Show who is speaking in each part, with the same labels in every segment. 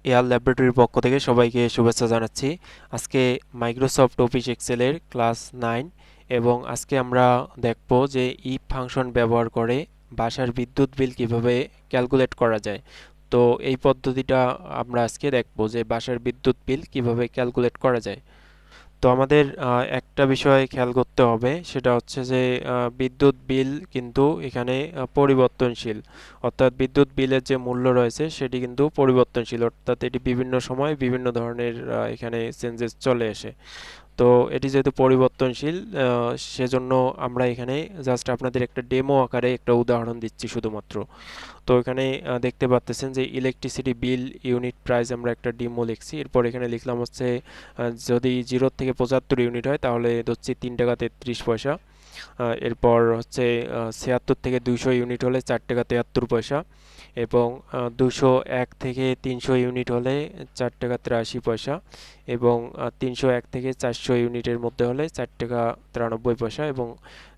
Speaker 1: Air ল্যাবরেটরির পক্ষ থেকে সবাইকে শুভেচ্ছা জানাচ্ছি। আজকে মাইক্রোসফট অফিস এক্সেলের ক্লাস 9 এবং আজকে আমরা দেখব যে ইফ ফাংশন ব্যবহার করে বাসার বিদ্যুৎ বিল কিভাবে ক্যালকুলেট করা যায়। তো এই পদ্ধতিটা আমরা আজকে দেখব যে বাসার বিদ্যুৎ বিল কিভাবে ক্যালকুলেট করা যায়। তো আমাদের একটা বিষয় খেয়াল করতে হবে, সেটা হচ্ছে যে বিদ্যুৎ বিল কিন্তু এখানে পরিবর্তনশীল। অর্থাৎ বিদ্যুৎ বিলের যে মূল্য রয়েছে সেটি কিন্তু পরিবর্তনশীল, অর্থাৎ এটি বিভিন্ন সময় বিভিন্ন ধরনের এখানে চেঞ্জেস চলে আসে। তো এটি যেহেতু পরিবর্তনশীল, সেজন্য আমরা এখানে জাস্ট আপনাদের একটা ডেমো আকারে একটা উদাহরণ দিচ্ছি শুধুমাত্র। তো এখানে দেখতে পাচ্ছেন যে ইলেকট্রিসিটি বিল ইউনিট প্রাইস আমরা একটা ডেমো লিখছি। এরপর এখানে লিখলাম হচ্ছে যদি 0 থেকে 75 ইউনিট হয় তাহলে ধরছি 3 টাকা 33 পয়সা। এরপর হচ্ছে 76 থেকে 200 ইউনিট হলে 4 টাকা 73 পয়সা, এবং 201 থেকে 300 ইউনিট হলে 4 টাকা 83 পয়সা, এবং 301 থেকে 400 ইউনিটের মধ্যে হলে 4 টাকা 93 পয়সা, এবং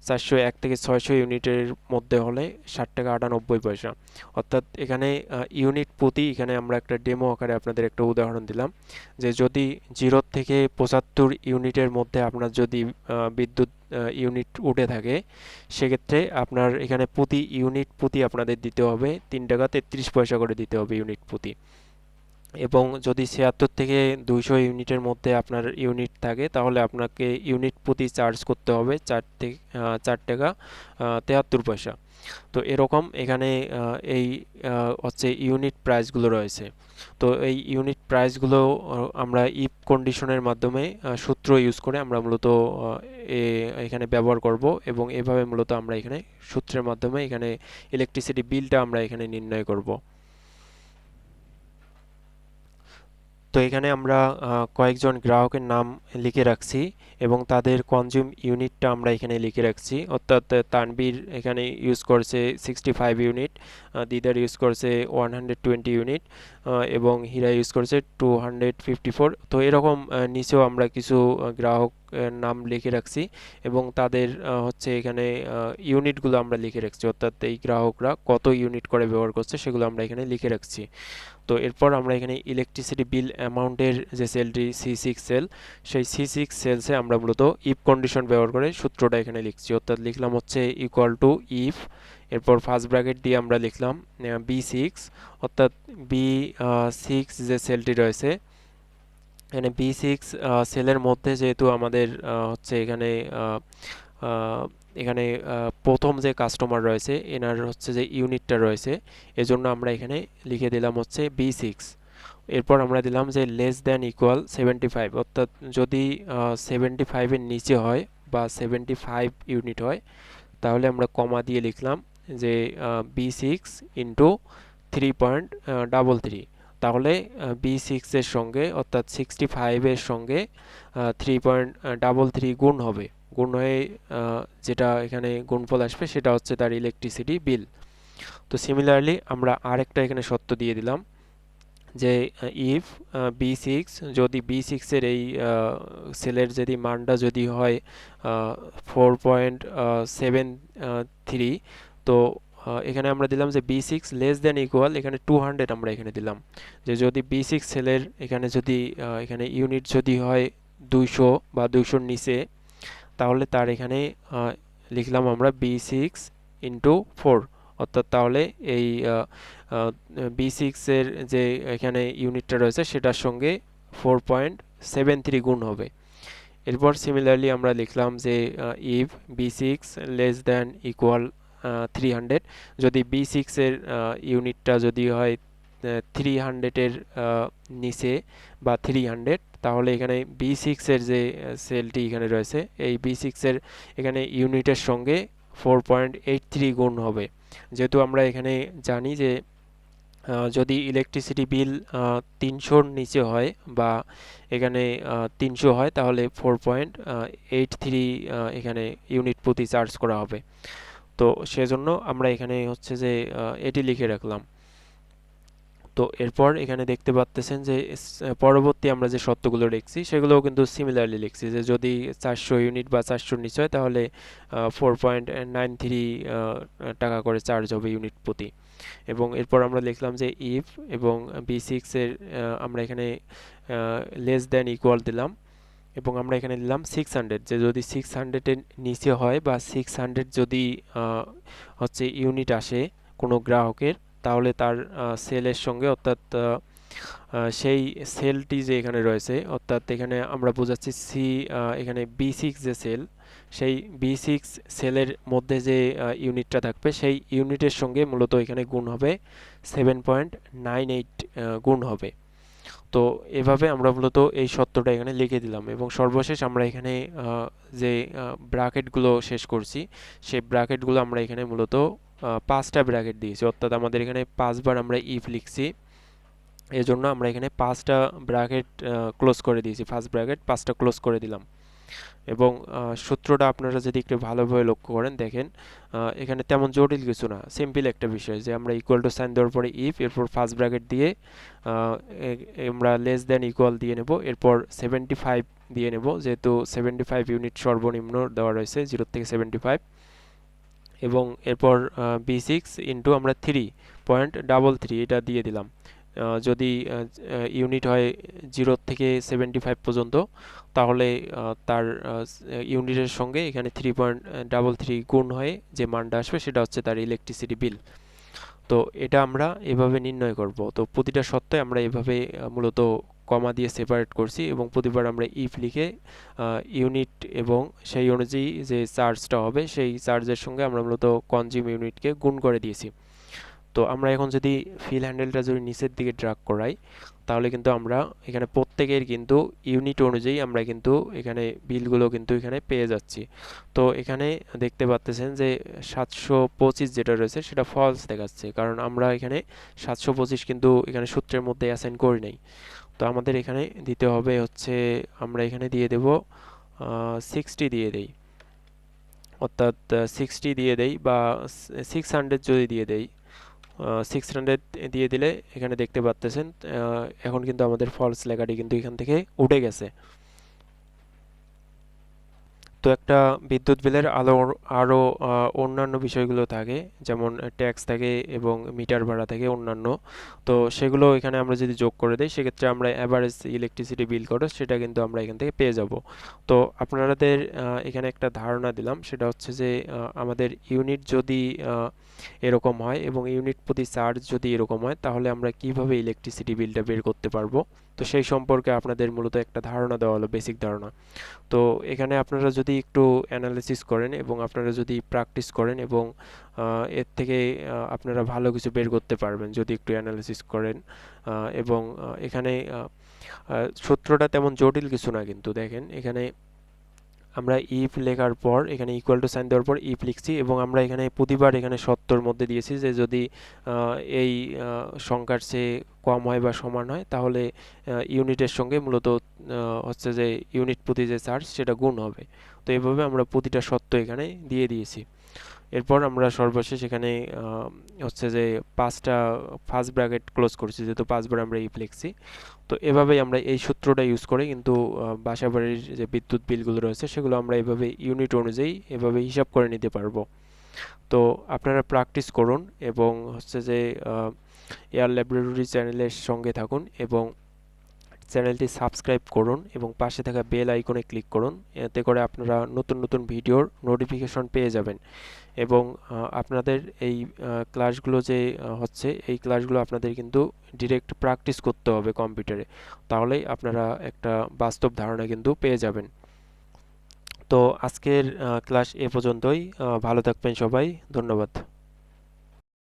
Speaker 1: 401 থেকে 600 ইউনিটের মধ্যে হলে 60 টাকা 98 পয়সা। অর্থাৎ এখানে ইউনিট প্রতি এখানে আমরা একটা ডেমো আকারে আপনাদের একটা উদাহরণ দিলাম যে যদি 0 থেকে 75 ইউনিটের মধ্যে আপনার যদি বিদ্যুৎ ইউনিট উঠে থাকে, সেক্ষেত্রে আপনার এখানে প্রতি ইউনিট প্রতি আপনাদের দিতে হবে 3 টাকা 33 পয়সা করে দিতে হবে ইউনিট প্রতি। এবং যদি 76 থেকে 200 ইউনিটের মধ্যে আপনার ইউনিট থাকে তাহলে আপনাকে ইউনিট প্রতি চার্জ করতে হবে 4 টাকা 73 পয়সা। তো এরকম এখানে এই হচ্ছে ইউনিট প্রাইসগুলো রয়েছে। তো এই ইউনিট প্রাইসগুলো আমরা ইফ কন্ডিশনের মাধ্যমে সূত্র ইউজ করে আমরা মূলত এখানে ব্যবহার করব, এবং এভাবে মূলত আমরা এখানে সূত্রের মাধ্যমে এখানে ইলেকট্রিসিটি বিলটা আমরা এখানে নির্ণয় করব। তো এখানে আমরা কয়েকজন গ্রাহকের নাম লিখে রাখছি এবং তাদের কনজিউম ইউনিটটা আমরা এখানে লিখে রাখছি। অর্থাৎ তানবীর এখানে ইউজ করছে 65 ইউনিট, দিদার ইউজ করছে 120 ইউনিট, এবং হীরা ইউজ করছে 254। তো এরকম নিচেও আমরা কিছু গ্রাহক নাম লিখে রাখছি এবং তাদের হচ্ছে এখানে ইউনিটগুলো আমরা লিখে রাখছি, অর্থাৎ এই গ্রাহকরা কত ইউনিট করে ব্যবহার করছে সেগুলো আমরা এখানে লিখে রাখছি। তো এরপর আমরা এখানে ইলেকট্রিসিটি বিল অ্যামাউন্টের যে সেলটি C6 সেল, সেই C6 সেলসে আমরা মূলত ইফ কন্ডিশন ব্যবহার করে সূত্রটা এখানে লিখছি। অর্থাৎ লিখলাম হচ্ছে ইকুয়াল টু ইফ, এরপর ফার্স্ট ব্র্যাকেট দিয়ে আমরা লিখলাম B6, অর্থাৎ B6 যে সেলটি রয়েছে এখানে B6 সেলের মধ্যে যেহেতু আমাদের হচ্ছে এখানে এখানে প্রথম যে কাস্টমার রয়েছে এনার হচ্ছে যে ইউনিটটা রয়েছে, এজন্য আমরা এখানে লিখে দিলাম হচ্ছে B6। এরপর আমরা দিলাম যে লেস দ্যান ইকুয়াল 75, অর্থাৎ যদি 75-এর নিচে হয় বা 75 ইউনিট হয় তাহলে আমরা কমা দিয়ে লিখলাম যে B6 ইন্টু 3.33। তাহলে B6 এর সঙ্গে অর্থাৎ 65-এর সঙ্গে 3.33 গুণ হবে, গুণ হয়ে যেটা এখানে গুণফল আসবে সেটা হচ্ছে তার ইলেকট্রিসিটি বিল। তো সিমিলারলি আমরা আরেকটা এখানে শর্ত দিয়ে দিলাম যে ইফ B6, যদি B6-এর এই সেলের যদি মানটা যদি হয় 4.73, তো এখানে আমরা দিলাম যে B6 লেস দ্যান ইকুয়াল এখানে 200, আমরা এখানে দিলাম যে যদি B6 সেলের এখানে যদি এখানে ইউনিট যদি হয় 200 বা 200-র নিচে, তাহলে তার এখানে লিখলাম আমরা B6 ইন্টু 4, অর্থাৎ তাহলে এই B6-এর যে এখানে ইউনিটটা রয়েছে সেটার সঙ্গে 4.73 গুণ হবে। এরপর সিমিলারলি আমরা লিখলাম যে if B6 less than equal 300, যদি B6-এর ইউনিটটা যদি হয় 300-এর নিচে বা 300, তাহলে এখানে B6-এর যে সেলটি এখানে রয়েছে এই B6-এর এখানে ইউনিটের সঙ্গে 4.83 গুণ হবে। যেহেতু আমরা এখানে জানি যে যদি ইলেকট্রিসিটি বিল 300-র নিচে হয় বা এখানে 300 হয় তাহলে 4.83 এখানে ইউনিট প্রতি চার্জ করা হবে। তো সেজন্য আমরা এখানে হচ্ছে যে এটি লিখে রাখলাম। তো এরপর এখানে দেখতে পাচ্ছেন যে পরবর্তী আমরা যে শর্তগুলো লিখছি সেগুলোও কিন্তু সিমিলারলি লিখছি যে যদি 400 ইউনিট বা 400-র নিচে হয় তাহলে 4.93 টাকা করে চার্জ হবে ইউনিট প্রতি। এবং এরপর আমরা লিখলাম যে ইফ এবং B6 এর আমরা এখানে লেস দেন ইকুয়াল দিলাম এবং আমরা এখানে দিলাম 600, যে যদি 600 এর নিচে হয় বা 600 যদি হচ্ছে ইউনিট আসে কোনো গ্রাহকের, তাহলে তার সেলের সঙ্গে, অর্থাৎ সেই সেলটি যে এখানে রয়েছে, অর্থাৎ এখানে আমরা বোঝাচ্ছি এখানে B6 যে সেল, সেই B6 সেলের মধ্যে যে ইউনিটটা থাকবে সেই ইউনিটের সঙ্গে মূলত এখানে গুণ হবে 7.98 গুণ হবে। তো এভাবে আমরা মূলত এই সত্যটা এখানে লিখে দিলাম এবং সর্বশেষ আমরা এখানে যে ব্র্যাকেটগুলো শেষ করছি সেই ব্র্যাকেটগুলো আমরা এখানে মূলত 5টা ব্র্যাকেট দিয়েছি, অর্থাৎ আমাদের এখানে 5বার আমরা ইফ লিখছি, এজন্য আমরা এখানে 5টা ব্র্যাকেট ক্লোজ করে দিয়েছি, ফার্স্ট ব্র্যাকেট 5টা ক্লোজ করে দিলাম। এবং সূত্রটা আপনারা যদি একটু ভালোভাবে লক্ষ্য করেন, দেখেন এখানে তেমন জটিল কিছু না, সিম্পল একটা বিষয় যে আমরা ইকুয়াল টু সাইন দেওয়ার পরে ইফ, এরপর ফার্স্ট ব্র্যাকেট দিয়ে আমরা লেস দেন ইকুয়াল দিয়ে নেব, এরপর 75 দিয়ে নেব, যেহেতু 75 ইউনিট সর্বনিম্ন দেওয়া রয়েছে 0 থেকে 75, এবং এরপর B6 ইন্টু আমরা 3.33 এটা দিয়ে দিলাম। যদি ইউনিট হয় 0 থেকে 75 পর্যন্ত, তাহলে তার ইউনিটের সঙ্গে এখানে 3.33 গুণ হয়ে যে মানটা আসবে সেটা হচ্ছে তার ইলেকট্রিসিটি বিল। তো এটা আমরা এভাবে নির্ণয় করব। তো প্রতিটা সত্ত্বে আমরা এভাবে মূলত কমা দিয়ে সেপারেট করছি এবং প্রতিবার আমরা ইফ লিখে ইউনিট এবং সেই অনুযায়ী যে চার্জটা হবে সেই চার্জের সঙ্গে আমরা মূলত কনজিউম ইউনিটকে গুণ করে দিয়েছি। তো আমরা এখন যদি ফিল হ্যান্ডেলটা যদি নিচের দিকে ড্রাগ করাই, তাহলে কিন্তু আমরা এখানে প্রত্যেকের কিন্তু ইউনিট অনুযায়ী আমরা কিন্তু এখানে বিলগুলো কিন্তু এখানে পেয়ে যাচ্ছি। তো এখানে দেখতে পাচ্ছেন যে 725 যেটা রয়েছে সেটা ফলস দেখাচ্ছে, কারণ আমরা এখানে 725 কিন্তু এখানে সূত্রের মধ্যে অ্যাসাইন করি নাই। তো আমাদের এখানে দিতে হবে হচ্ছে, আমরা এখানে দিয়ে দেব 60 দিয়ে দেই, অর্থাৎ 60 দিয়ে দেই বা 600 যদি দিয়ে দেই, 600 দিয়ে দিলে এখানে দেখতে পাচ্ছেন এখন কিন্তু আমাদের ফলস লেখাটি কিন্তু এখান থেকে উঠে গেছে। তো একটা বিদ্যুৎ বিলের আরও অন্যান্য বিষয়গুলো থাকে, যেমন ট্যাক্স থাকে এবং মিটার ভাড়া থাকে অন্যান্য। তো সেগুলো এখানে আমরা যদি যোগ করে দিই, সেক্ষেত্রে আমরা অ্যাভারেজ ইলেকট্রিসিটি বিল খরচ সেটা কিন্তু আমরা এখান থেকে পেয়ে যাব। তো আপনাদের এখানে একটা ধারণা দিলাম, সেটা হচ্ছে যে আমাদের ইউনিট যদি এরকম হয় এবং ইউনিট প্রতি চার্জ যদি এরকম হয়, তাহলে আমরা কিভাবে ইলেকট্রিসিটি বিলটা বের করতে পারবো। তো সেই সম্পর্কে আপনাদের মূলত একটা ধারণা দেওয়া হলো, বেসিক ধারণা। তো এখানে আপনারা যদি একটু অ্যানালিসিস করেন এবং আপনারা যদি প্র্যাকটিস করেন এবং এর থেকে আপনারা ভালো কিছু বের করতে পারবেন যদি একটু অ্যানালিসিস করেন। এবং এখানে সূত্রটা তেমন জটিল কিছু না, কিন্তু দেখেন এখানে আমরা ইফ লেখার পর এখানে ইকুয়াল টু সাইন দেওয়ার পর ইফ লিখছি এবং আমরা এখানে প্রতিবার এখানে সত্যর মধ্যে দিয়েছি যে যদি এই সংখ্যার চেয়ে কম হয় বা সমান হয়, তাহলে ইউনিটের সঙ্গে মূলত হচ্ছে যে ইউনিট প্রতি যে চার্জ সেটা গুণ হবে। তো এইভাবে আমরা প্রতিটা সত্য এখানে দিয়ে দিয়েছি। এরপর আমরা সর্বশেষ এখানে হচ্ছে যে 5টা ফার্স্ট ব্র্যাকেট ক্লোজ করছি, যেহেতু 5বার আমরা ইফ লিখছি। তো এভাবেই আমরা এই সূত্রটা ইউজ করে কিন্তু বাসাবাড়ির যে বিদ্যুৎ বিলগুলো রয়েছে সেগুলো আমরা এভাবে ইউনিট অনুযায়ী এভাবে হিসাব করে নিতে পারবো। তো আপনারা প্র্যাকটিস করুন এবং হচ্ছে যে এয়ার ল্যাবরেটরি চ্যানেলের সঙ্গে থাকুন এবং চ্যানেলটি সাবস্ক্রাইব করুন এবং পাশে থাকা বেল আইকনে ক্লিক করুন, এতে করে আপনারা নতুন নতুন ভিডিওর নোটিফিকেশন পেয়ে যাবেন। এবং আপনাদের এই ক্লাসগুলো যে হচ্ছে এই ক্লাসগুলো আপনাদের কিন্তু ডিরেক্ট প্র্যাকটিস করতে হবে কম্পিউটারে, তাহলেই আপনারা একটা বাস্তব ধারণা কিন্তু পেয়ে যাবেন। তো আজকের ক্লাস এ পর্যন্তই। ভালো থাকবেন সবাই, ধন্যবাদ।